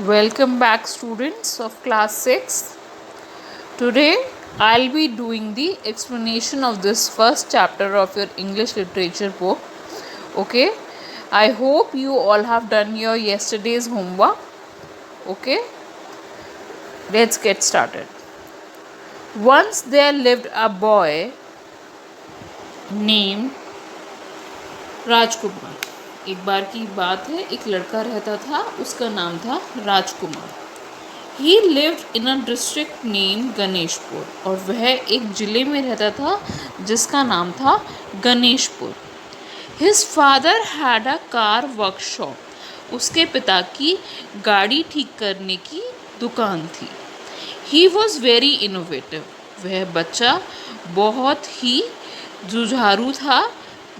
Welcome back, students of class 6. Today I'll be doing the explanation of this first chapter of your English literature book. Okay, I hope you all have done your yesterday's homework. Okay, let's get started. Once there lived a boy named राजकुमार. एक बार की बात है, एक लड़का रहता था, उसका नाम था राजकुमार. He lived in a district named Ganeshpur, और वह एक ज़िले में रहता था जिसका नाम था Ganeshpur. His father had a car workshop. उसके पिता की गाड़ी ठीक करने की दुकान थी. He was very innovative. वह बच्चा बहुत ही जुझारू था,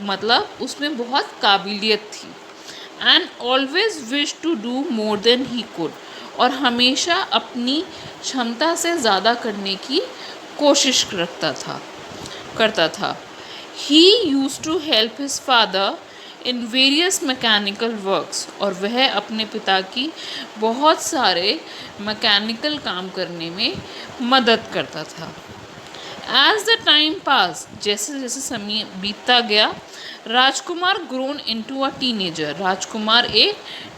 मतलब उसमें बहुत काबिलियत थी. And always wished to do more than he could. और हमेशा अपनी क्षमता से ज़्यादा करने की कोशिश करता था. He used to help his father in various mechanical works. और वह अपने पिता की बहुत सारे मैकेनिकल काम करने में मदद करता था. As the time passed, जैसे जैसे समय बीतता गया, राजकुमार grown into a teenager. राजकुमार एक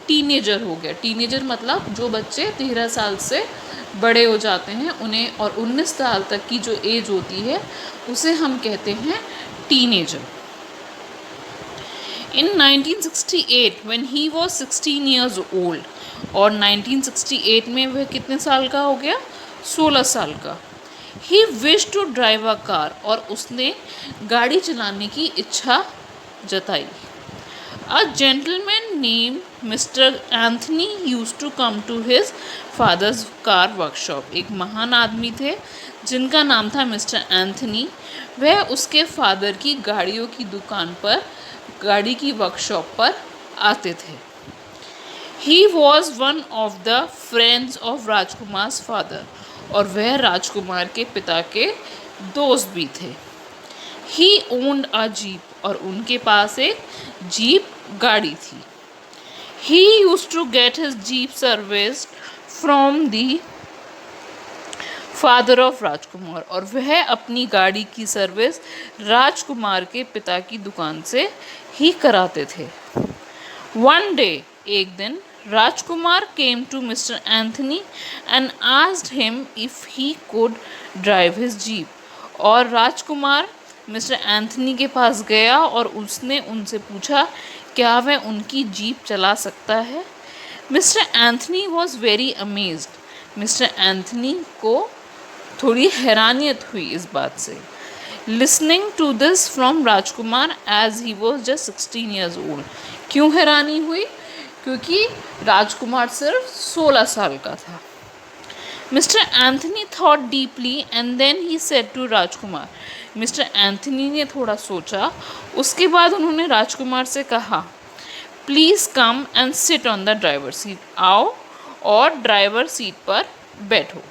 टीनेजर हो गया. टीनेजर मतलब जो बच्चे 13 साल से बड़े हो जाते हैं उन्हें, और 19 साल तक की जो एज होती है उसे हम कहते हैं teenager. In 1968, when he was 16 years old, और 1968 में वह कितने साल का हो गया? 16 साल का. He wished to drive a car. और उसने गाड़ी चलाने की इच्छा जताई. A gentleman named Mr. Anthony used to come to his father's car workshop. एक महान आदमी थे जिनका नाम था मिस्टर एंथनी. वह उसके फादर की गाड़ियों की दुकान पर, गाड़ी की वर्कशॉप पर आते थे. He was one of the friends of राजकुमार's father. और वह राजकुमार के पिता के दोस्त भी थे. He owned a jeep. और उनके पास एक जीप गाड़ी थी. He used to get his jeep serviced from the father of राजकुमार. और वह अपनी गाड़ी की सर्विस राजकुमार के पिता की दुकान से ही कराते थे. One day, एक दिन, राजकुमार came to Mr. Anthony and asked him if he could drive his jeep. और राजकुमार मिस्टर एंथनी के पास गया और उसने उनसे पूछा क्या वह उनकी जीप चला सकता है. Mister Anthony was very amazed. Mister Anthony को थोड़ी हैरानियत हुई इस बात से. Listening to this from Rajkumar as he was just 16 years old. क्यों हैरानी हुई? क्योंकि राजकुमार सिर्फ 16 साल का था. Mister Anthony thought deeply and then he said to Rajkumar. Mister Anthony ने थोड़ा सोचा, उसके बाद उन्होंने राजकुमार से कहा, please come and sit on the driver seat. आओ और ड्राइवर सीट पर बैठो.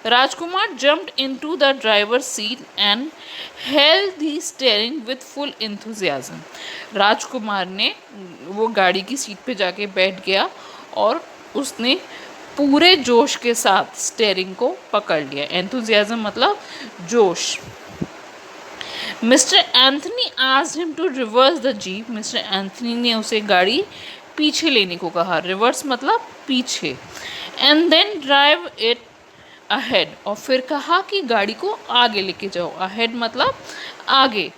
Rajkumar jumped into the driver seat and held the steering with full enthusiasm. Rajkumar ने वो गाड़ी की सीट पे जाके बैठ गया और उसने पूरे जोश के साथ स्टीयरिंग को पकड़ लिया. एंथुजियाज्म मतलब जोश. Mister Anthony asked him to reverse the jeep. Mister Anthony ने उसे गाड़ी पीछे लेने को कहा. रिवर्स मतलब पीछे. And then drive it ahead. और फिर कहा कि गाड़ी को आगे लेके जाओ. अहेड मतलब आगे.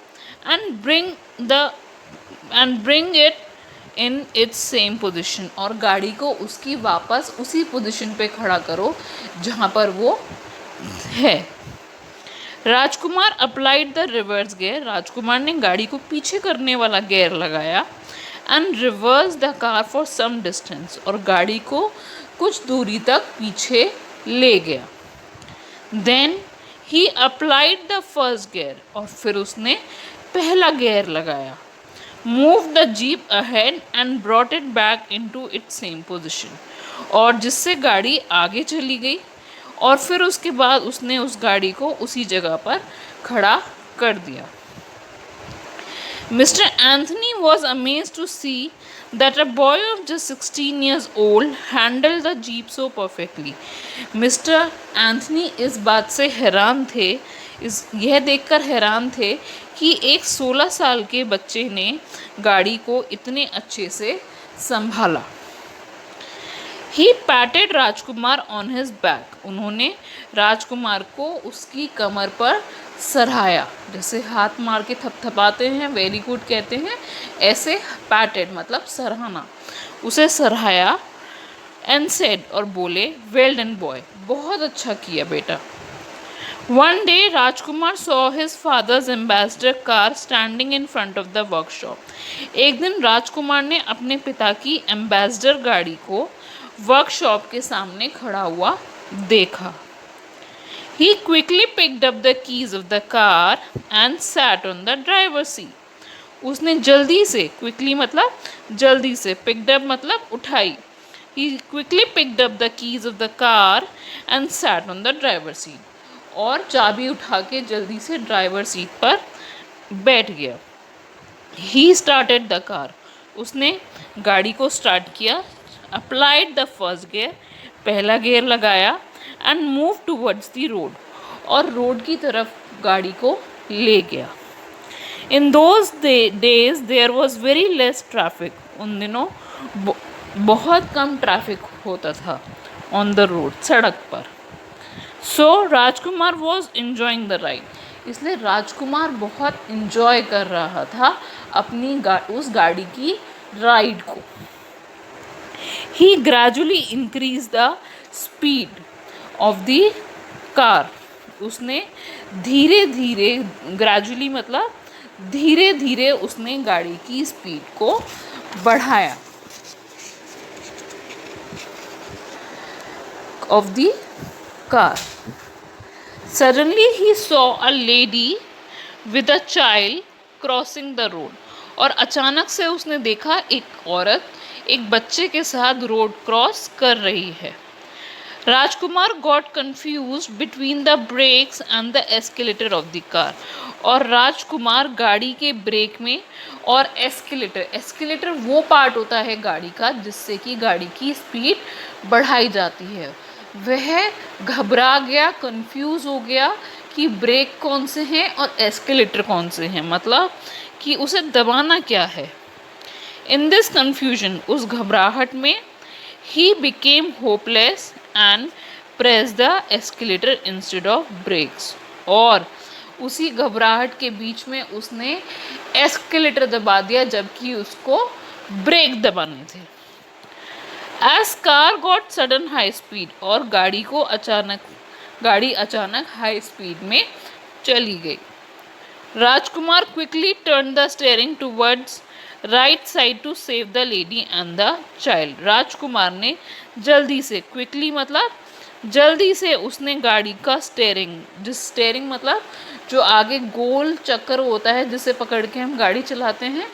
And bring it in its same position. और गाड़ी को उसकी वापस उसी पोजिशन पे खड़ा करो जहाँ पर वो है. Rajkumar applied the reverse gear. Rajkumar ने गाड़ी को पीछे करने वाला गियर लगाया. And reverse the car for some distance. और गाड़ी को कुछ दूरी तक पीछे ले गया. Then he applied the first gear. और फिर उसने पहला गियर लगाया. Move the jeep ahead and brought it back into its same position. और जिससे गाड़ी आगे चली गई और फिर उसके बाद उसने उस गाड़ी को उसी जगह पर खड़ा कर दिया. Mr. Anthony was amazed to see that a boy of just 16 years old handled the jeep so perfectly. Mister Anthony इस बात से हैरान थे, इस यह देखकर हैरान थे कि एक 16 साल के बच्चे ने गाड़ी को इतने अच्छे से संभाला. He patted Rajkumar on his back. उन्होंने राजकुमार को उसकी कमर पर सराहाया. जैसे हाथ मार के थपथपाते हैं, वेरी गुड कहते हैं, ऐसे पैटेड मतलब सराहना. उसे सराहाया. एंड सेड और बोले, वेल डन बॉय, बहुत अच्छा किया बेटा. One day, Rajkumar saw his father's ambassador car standing in front of the workshop. एक दिन राजकुमार ने अपने पिता की एम्बेसडर गाड़ी को वर्कशॉप के सामने खड़ा हुआ देखा. He quickly picked up the keys of the car and sat on the driver's seat. उसने जल्दी से, quickly मतलब जल्दी से, picked up मतलब उठाई. He quickly picked up the keys of the car and sat on the driver's seat. और चाबी उठा के जल्दी से ड्राइवर सीट पर बैठ गया. He started the car. उसने गाड़ी को स्टार्ट किया. अप्लाइड द फर्स्ट गियर, पहला गियर लगाया. And move towards the road, और रोड की तरफ गाड़ी को ले गया. In those days there was very less traffic. उन दिनों बहुत कम ट्रैफिक होता था ऑन द रोड, सड़क पर. सो राजकुमार वॉज इन्जॉइंग द राइड. इसलिए राजकुमार बहुत इन्जॉय कर रहा था अपनी उस गाड़ी की राइड को. He gradually increase the speed of the car. उसने धीरे धीरे, ग्रेजुअली मतलब धीरे धीरे उसने गाड़ी की स्पीड को बढ़ाया of the car. Suddenly he saw a lady with a child crossing the road. और अचानक से उसने देखा एक औरत एक बच्चे के साथ रोड क्रॉस कर रही है. Rajkumar got confused between the brakes and the escalator of the car. और राजकुमार गाड़ी के ब्रेक में और एस्केलेटर, एस्केलेटर वो पार्ट होता है गाड़ी का जिससे कि गाड़ी की स्पीड बढ़ाई जाती है, वह घबरा गया, कंफ्यूज हो गया कि ब्रेक कौन से हैं और एस्केलेटर कौन से हैं, मतलब कि उसे दबाना क्या है. इन दिस कंफ्यूजन, उस घबराहट में, he became hopeless and press the escalator instead of brakes. और उसी घबराहट के बीच में उसने एस्केलेटर दबा दिया जबकि उसको ब्रेक दबाने थे. As car got sudden high speed, और गाड़ी अचानक हाई स्पीड में चली गई. Rajkumar quickly turn the steering towards right side to save the lady and the child. Rajkumar ने जल्दी से, क्विकली मतलब जल्दी से, उसने गाड़ी का स्टेयरिंग मतलब जो आगे गोल चक्कर होता है जिसे पकड़ के हम गाड़ी चलाते हैं,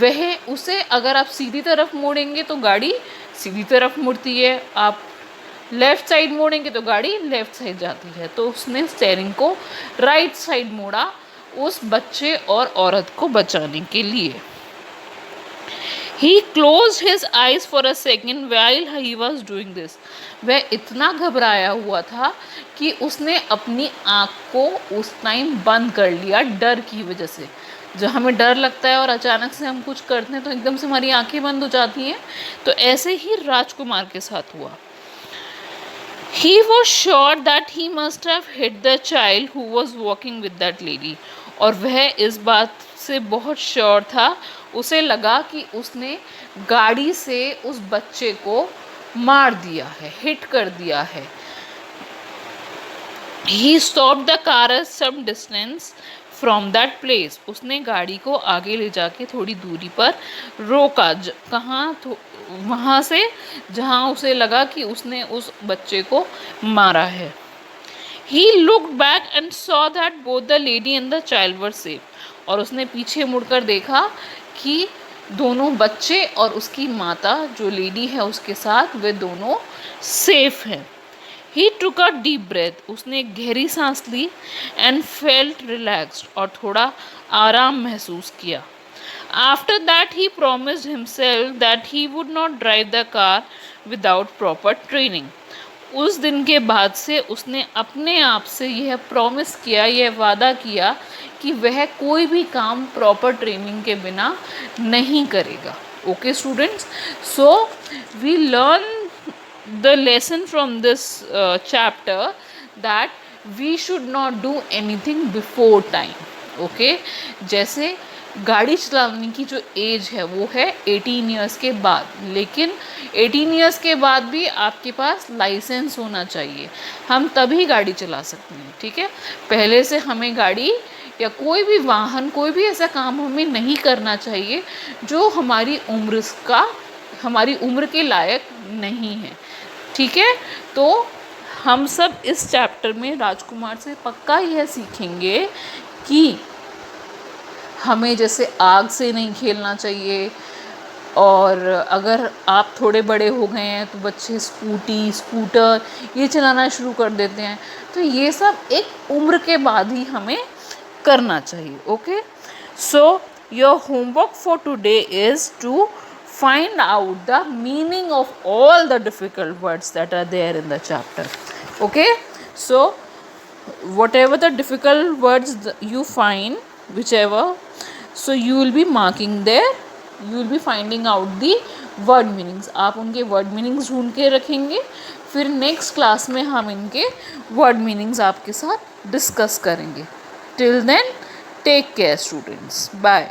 वह उसे अगर आप सीधी तरफ मोड़ेंगे तो गाड़ी सीधी तरफ मुड़ती है, आप लेफ़्ट साइड मोड़ेंगे तो गाड़ी लेफ़्ट साइड जाती है. तो उसने स्टेयरिंग को राइट साइड मोड़ा उस बच्चे और औरत को बचाने के लिए. He close his eyes for a second while he was doing this. वह इतना घबराया हुआ था कि उसने अपनी आँख को उस टाइम बंद कर लिया डर की वजह से. जब हमें डर लगता है और अचानक से हम कुछ करते हैं तो एकदम से हमारी आंखें बंद हो जाती हैं. तो ऐसे ही राजकुमार के साथ हुआ. He was sure that he must have hit the child who was walking with that lady. और वह इस बात से बहुत श्योर था, उसे लगा कि उसने गाड़ी से उस बच्चे को मार दिया है, हिट कर दिया है. He stopped the car at some distance from that place. उसने गाड़ी को आगे ले जाके थोड़ी दूरी पर रोका. कहाँ? वहाँ से जहाँ उसे लगा कि उसने उस बच्चे को मारा है. He looked back and saw that both the lady and the child were safe. और उसने पीछे मुड़कर देखा कि दोनों बच्चे और उसकी माता जो लेडी है उसके साथ, वे दोनों सेफ हैं. He took a deep breath. उसने एक गहरी सांस ली. And felt relaxed. और थोड़ा आराम महसूस किया. After that he promised himself that he would not drive the car without proper training. उस दिन के बाद से उसने अपने आप से यह प्रॉमिस किया, यह वादा किया कि वह कोई भी काम प्रॉपर ट्रेनिंग के बिना नहीं करेगा. Okay students, so we learn the lesson from this chapter that we should not do anything before time. Okay, जैसे गाड़ी चलाने की जो एज है वो है 18 ईयर्स के बाद, लेकिन 18 ईयर्स के बाद भी आपके पास लाइसेंस होना चाहिए, हम तभी गाड़ी चला सकते हैं. ठीक है, पहले से हमें गाड़ी या कोई भी वाहन, कोई भी ऐसा काम हमें नहीं करना चाहिए जो हमारी उम्र के लायक नहीं है. ठीक है, तो हम सब इस चैप्टर में राजकुमार से पक्का यह सीखेंगे कि हमें जैसे आग से नहीं खेलना चाहिए, और अगर आप थोड़े बड़े हो गए हैं तो बच्चे स्कूटर ये चलाना शुरू कर देते हैं, तो ये सब एक उम्र के बाद ही हमें करना चाहिए. Okay, so your homework for today is to find out the meaning of all the difficult words that are there in the chapter. Okay, so whatever the difficult words you find, whichever, so you will be marking there, you will be finding out the word meanings. आप उनके word meanings ढूंढ के रखेंगे, फिर next class में हम इनके word meanings आपके साथ डिस्कस करेंगे. Till then, take care students. Bye.